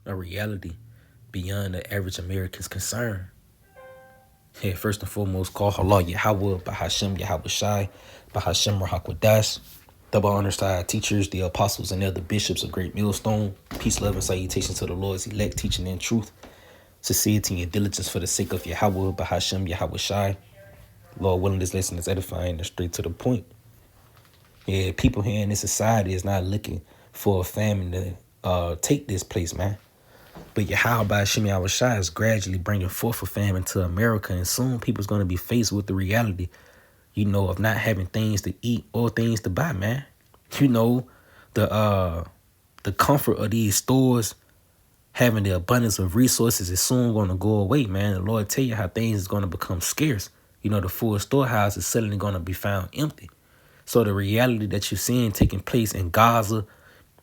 a reality beyond the average American's concern. Hey, first and foremost, call Allah Yahweh, Bahashem Yahweh Shai, Bahashem Rahakwadash. Double honors to our teachers, the apostles, and other bishops of Great Millstone. Peace, love, and salutations to the Lord's elect, teaching in truth, sincerity, and diligence for the sake of Yahweh, Bahashem Yahweh Shai. Lord willing, this lesson is edifying and straight to the point. Yeah, people here in this society is not looking for a famine to take this place, man. But Yahweh Shemi Awashai is gradually bringing forth a famine to America, and soon people's going to be faced with the reality, of not having things to eat or things to buy, man. The comfort of these stores, having the abundance of resources is soon going to go away, man. The Lord tell you how things is going to become scarce. The full storehouse is suddenly going to be found empty. So the reality that you're seeing taking place in Gaza,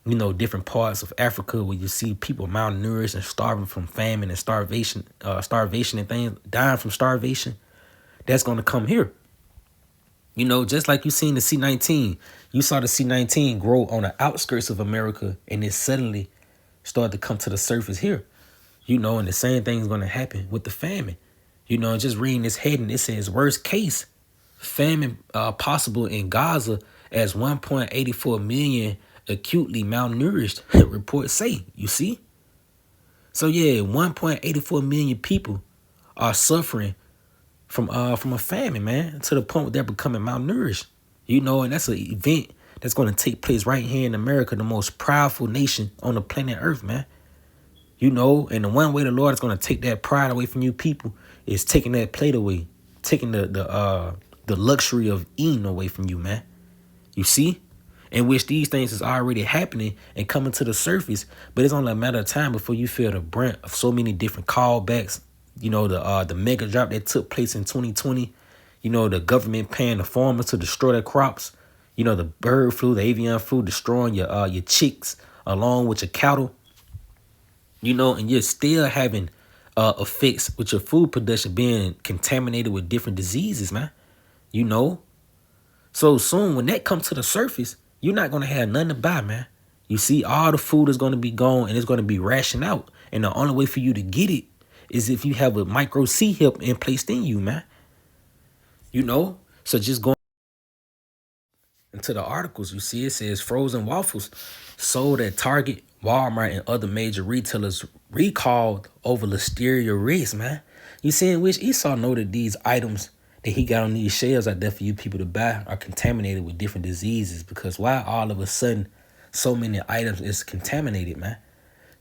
different parts of Africa where you see people malnourished and starving from famine and starvation and things, dying from starvation, that's going to come here. Just like you seen the C-19, you saw the C-19 grow on the outskirts of America, and it suddenly started to come to the surface here. And the same thing is going to happen with the famine. Just reading this heading, it says worst case famine possible in Gaza as 1.84 million acutely malnourished, reports say. You see? So yeah, 1.84 million people are suffering from a famine, man, to the point where they're becoming malnourished. And that's an event that's going to take place right here in America, the most proudful nation on the planet Earth, man. And the one way the Lord is going to take that pride away from you people is taking that plate away, taking the luxury of eating away from you, man. You see? In which these things is already happening and coming to the surface, but it's only a matter of time before you feel the brunt of so many different callbacks. The mega drop that took place in 2020. The government paying the farmers to destroy their crops. The bird flu, the avian flu, destroying your chicks along with your cattle. And you're still having effects with your food production being contaminated with different diseases, man. So soon when that comes to the surface, you're not going to have nothing to buy, man. You see, all the food is going to be gone and it's going to be rationed out. And the only way for you to get it is if you have a micro C help in placed in you, man. So just going into the articles, you see it says frozen waffles sold at Target, Walmart, and other major retailers recalled over listeria risk, man. You see in which Esau noted these items that he got on these shelves out there for you people to buy are contaminated with different diseases, because why all of a sudden so many items is contaminated, man?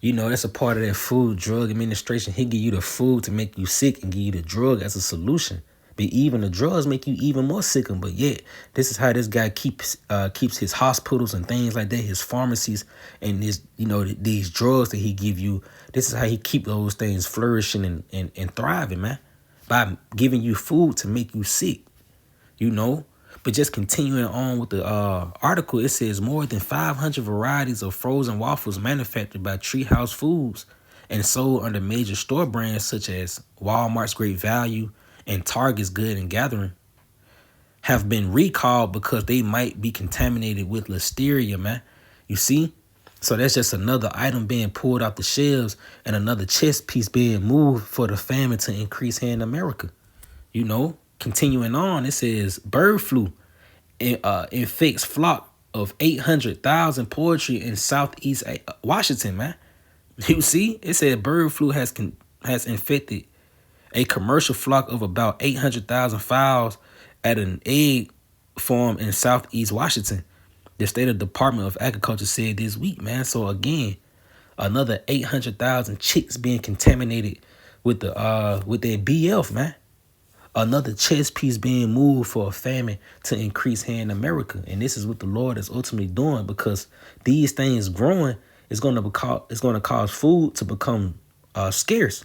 That's a part of that Food Drug Administration. He give you the food to make you sick and give you the drug as a solution. But even the drugs make you even more sicker. But yet, this is how this guy keeps his hospitals and things like that, his pharmacies, and these drugs that he give you. This is how he keep those things flourishing and thriving, man. By giving you food to make you sick, But just continuing on with the article, it says more than 500 varieties of frozen waffles manufactured by Treehouse Foods and sold under major store brands such as Walmart's Great Value and Target's Good and Gathering have been recalled because they might be contaminated with listeria, man. You see? So that's just another item being pulled off the shelves and another chess piece being moved for the famine to increase here in America. Continuing on, it says bird flu infects flock of 800,000 poultry in southeast Washington, man. You see, it said bird flu has infected a commercial flock of about 800,000 fowls at an egg farm in southeast Washington. The state Department of Agriculture said this week, man. So again, another 800,000 chicks being contaminated with their BF, man. Another chess piece being moved for a famine to increase here in America. And this is what the Lord is ultimately doing, because these things growing is going to cause food to become scarce.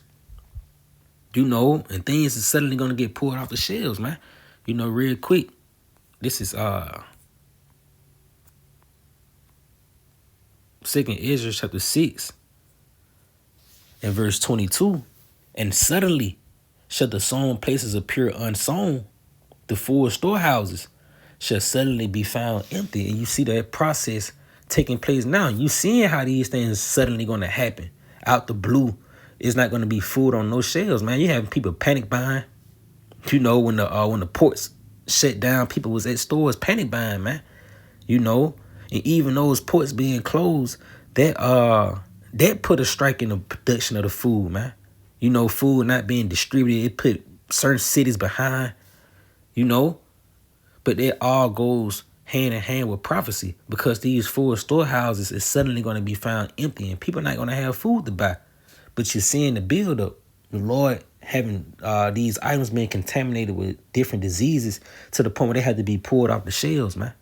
And things is suddenly going to get pulled off the shelves, man. Real quick. This is 2nd Ezra chapter 6 and verse 22. And suddenly shall the sown places appear unsown. The full storehouses shall suddenly be found empty. And you see that process taking place now. You seeing how these things suddenly going to happen out the blue, it's not going to be food on no shelves, man. You having people panic buying. You know, when the ports shut down, people was at stores panic buying, man. You know, and even those ports being closed, that put a strike in the production of the food, man. You know, food not being distributed, it put certain cities behind, you know. But it all goes hand in hand with prophecy, because these full storehouses is suddenly going to be found empty and people are not going to have food to buy. But you're seeing the buildup, the Lord having these items being contaminated with different diseases to the point where they had to be pulled off the shelves, man.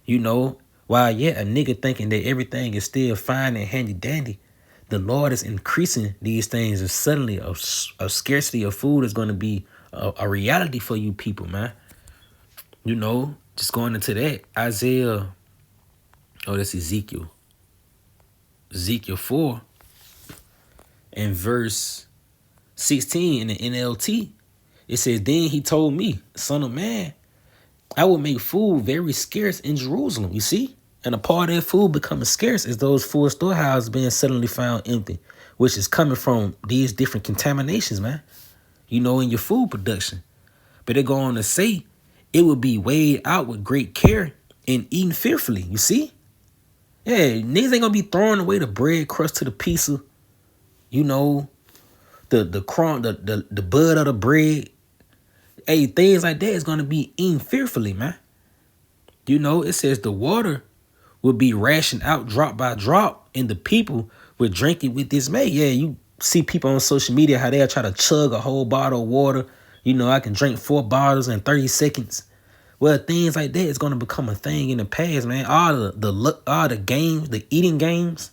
You know, while yet a nigga thinking that everything is still fine and handy dandy, the Lord is increasing these things, and suddenly a scarcity of food is going to be a reality for you people, man. You know, just going into that, that's Ezekiel 4 and verse 16 in the NLT. It says, then he told me, son of man, I will make food very scarce in Jerusalem. You see? And a part of that food becoming scarce is those full storehouses being suddenly found empty, which is coming from these different contaminations, man. You know, in your food production. But they go on to say it will be weighed out with great care and eaten fearfully. You see? Yeah, niggas ain't gonna be throwing away the bread crust to the pizza. You know, the crumb, the bud of the bread. Hey, things like that is gonna be eaten fearfully, man. You know, it says the water will be rationed out drop by drop, and the people will drink it with dismay. Yeah, you see people on social media how they'll try to chug a whole bottle of water. You know, I can drink 4 bottles in 30 seconds. Well, things like that is going to become a thing in the past, man. All the games, the eating games,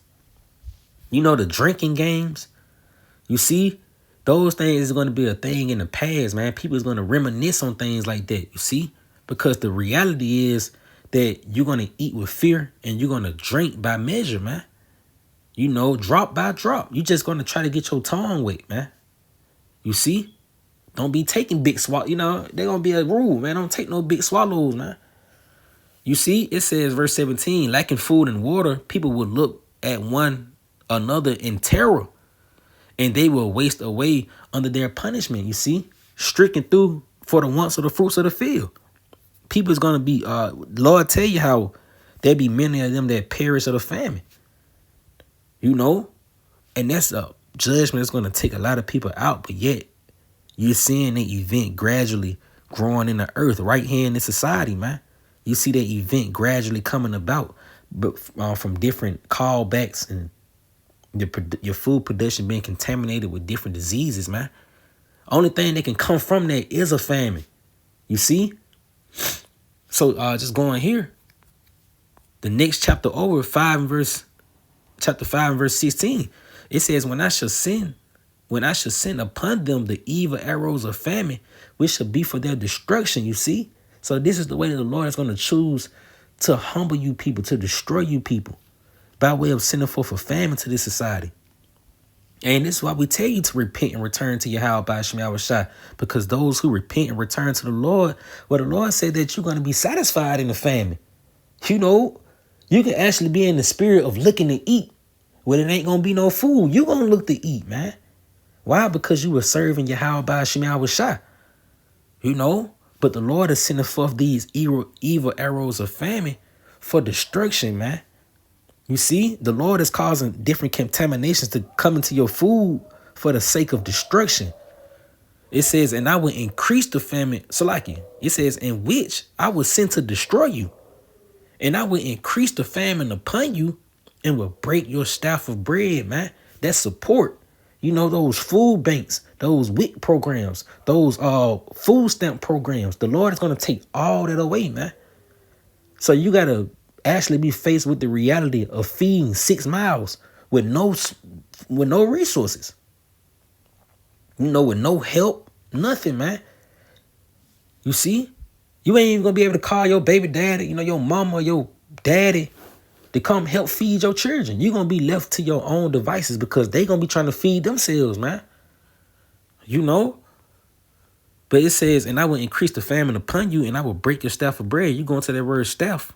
you know, the drinking games. You see, those things is going to be a thing in the past, man. People is going to reminisce on things like that, you see? Because the reality is that you're going to eat with fear and you're going to drink by measure, man. You know, drop by drop. You're just going to try to get your tongue wet, man. You see? Don't be taking big swallows. You know, they're going to be a rule, man. Don't take no big swallows, man. You see, it says, verse 17, lacking food and water, people will look at one another in terror, and they will waste away under their punishment, you see? Stricken through for the wants of the fruits of the field. People is going to be, Lord tell you how there be many of them that perish of the famine. You know? And that's a judgment that's going to take a lot of people out, but yet you're seeing the event gradually growing in the earth right here in this society, man. You see that event gradually coming about, but from different callbacks and your food production being contaminated with different diseases, man. Only thing that can come from that is a famine. You see? So just going here, the next chapter over, chapter 5 and verse 16, it says, when I shall send upon them the evil arrows of famine, which shall be for their destruction, you see? So this is the way that the Lord is going to choose to humble you people, to destroy you people, by way of sending forth a famine to this society. And this is why we tell you to repent and return to Yahweh by Shema Shai, because those who repent and return to the Lord, well, the Lord said that you're going to be satisfied in the famine. You know, you can actually be in the spirit of looking to eat when it ain't going to be no food. You're going to look to eat, man. Why? Because you were serving Yahweh by Shema Shai. You know, but the Lord is sending forth these evil arrows of famine for destruction, man. You see, the Lord is causing different contaminations to come into your food for the sake of destruction. It says, and I will increase the famine. Salaki, it says, in which I will send to destroy you. And I will increase the famine upon you and will break your staff of bread, man. That's support. You know, those food banks, those WIC programs, those food stamp programs. The Lord is going to take all that away, man. So you got to actually be faced with the reality of feeding 6 miles with no resources. You know, with no help, nothing, man. You see, you ain't even going to be able to call your baby daddy, you know, your mama, your daddy, to come help feed your children. You're going to be left to your own devices because they going to be trying to feed themselves, man. You know? But it says, and I will increase the famine upon you, and I will break your staff of bread. You go into that word staff.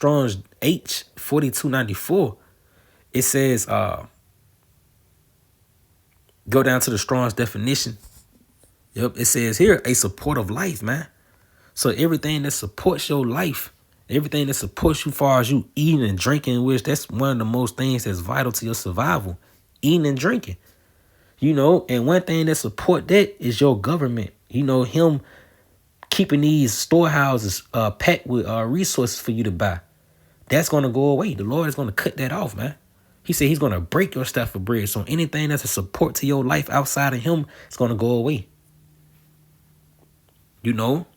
Strong's H 4294, it says, go down to the Strong's definition. Yep, it says here, a support of life, man. So everything that supports your life, everything that supports you as far as you eating and drinking, which that's one of the most things that's vital to your survival, eating and drinking. You know, and one thing that support that is your government. You know, him keeping these storehouses packed with resources for you to buy. That's going to go away. The Lord is going to cut that off, man. He said he's going to break your staff of bread. So anything that's a support to your life outside of him, it's going to go away. You know?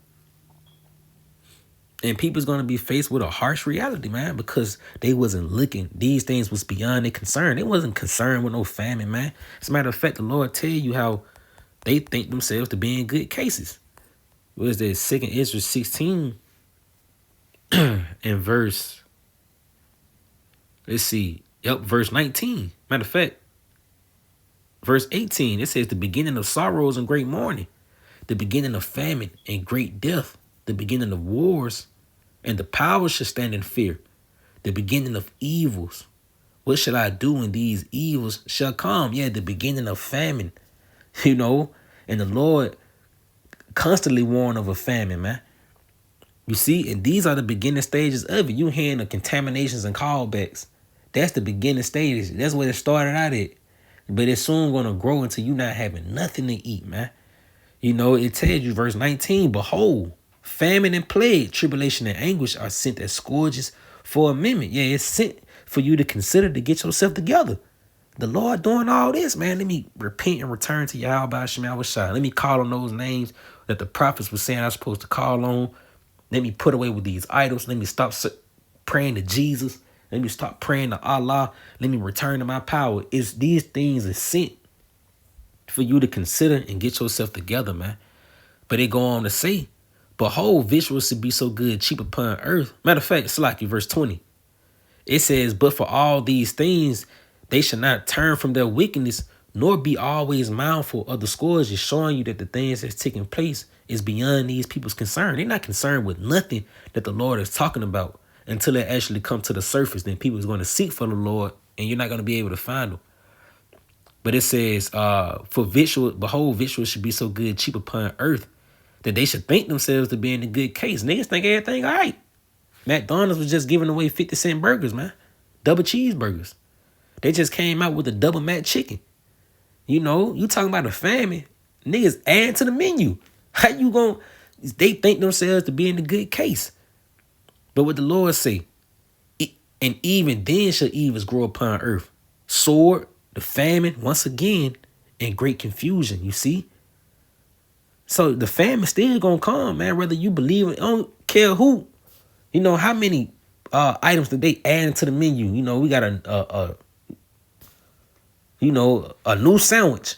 And people's going to be faced with a harsh reality, man, because they wasn't looking. These things was beyond their concern. They wasn't concerned with no famine, man. As a matter of fact, the Lord tell you how they think themselves to be in good cases. What is that? 2nd Ezra 16 and verse, let's see. Yep, verse 19. Matter of fact, verse 18, it says the beginning of sorrows and great mourning, the beginning of famine and great death, the beginning of wars, and the powers shall stand in fear, the beginning of evils. What shall I do when these evils shall come? Yeah, the beginning of famine, you know, and the Lord constantly warn of a famine, man. You see, and these are the beginning stages of it. You hearing the contaminations and callbacks. That's the beginning stages. That's where it started out at. But it's soon going to grow until you not having nothing to eat, man. You know, it tells you, verse 19, behold, famine and plague, tribulation and anguish are sent as scourges for a minute. Yeah, it's sent for you to consider to get yourself together. The Lord doing all this, man. Let me repent and return to Yahweh Shema Shai. Let me call on those names that the prophets were saying I was supposed to call on. Let me put away with these idols. Let me stop praying to Jesus. Let me stop praying to Allah. Let me return to my power. It's these things are sent for you to consider and get yourself together, man. But they go on to say, behold, victuals should be so good, cheap upon earth. Matter of fact, Slaki, verse 20. It says, but for all these things, they shall not turn from their wickedness, nor be always mindful of the scourges, showing you that the things that's taking place is beyond these people's concern. They're not concerned with nothing that the Lord is talking about until it actually come to the surface. Then people is going to seek for the Lord, and you're not going to be able to find them. But it says, for victual, behold, victuals should be so good, cheap upon earth, that they should think themselves to be in a good case. Niggas think everything all right. McDonald's was just giving away 50-cent burgers, man. Double cheeseburgers. They just came out with a double Mac chicken. You know, you talking about a famine. Niggas add to the menu. How you gonna, they think themselves to be in a good case. But what the Lord say, and even then shall evils grow upon earth. Sword, the famine, once again, and great confusion, you see? So the famine still gonna come, man, whether you believe it, I don't care who. You know, how many items did they add to the menu? You know, we got a new sandwich.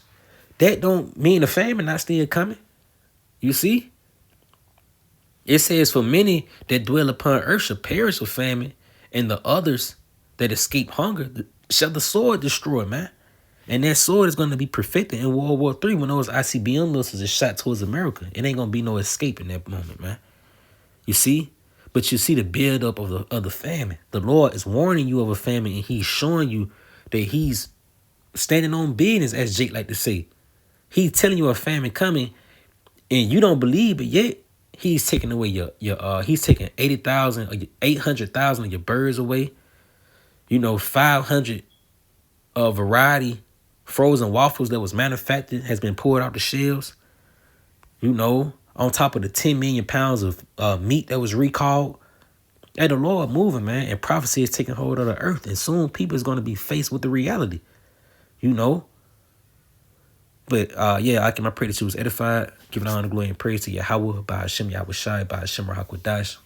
That don't mean the famine not still coming. You see? It says, for many that dwell upon earth shall perish with famine, and the others that escape hunger shall the sword destroy, man. And that sword is going to be perfected in World War III when those ICBM missiles are shot towards America. It ain't going to be no escape in that moment, man. You see? But you see the buildup of the famine. The Lord is warning you of a famine, and he's showing you that he's standing on business, as Jake like to say. He's telling you a famine coming, and you don't believe it yet. He's taking away he's taking 80,000 or 800,000 of your birds away. You know, 500 variety frozen waffles that was manufactured has been poured out the shelves. You know, on top of the 10 million pounds of meat that was recalled. Hey, the Lord moving, man, and prophecy is taking hold of the earth, and soon people is going to be faced with the reality. You know. But yeah, I pray that you was edified. Giving honor, glory, and praise to Yahweh, by Hashem, Yahweh Shai, by Hashem, Rahak Wadash.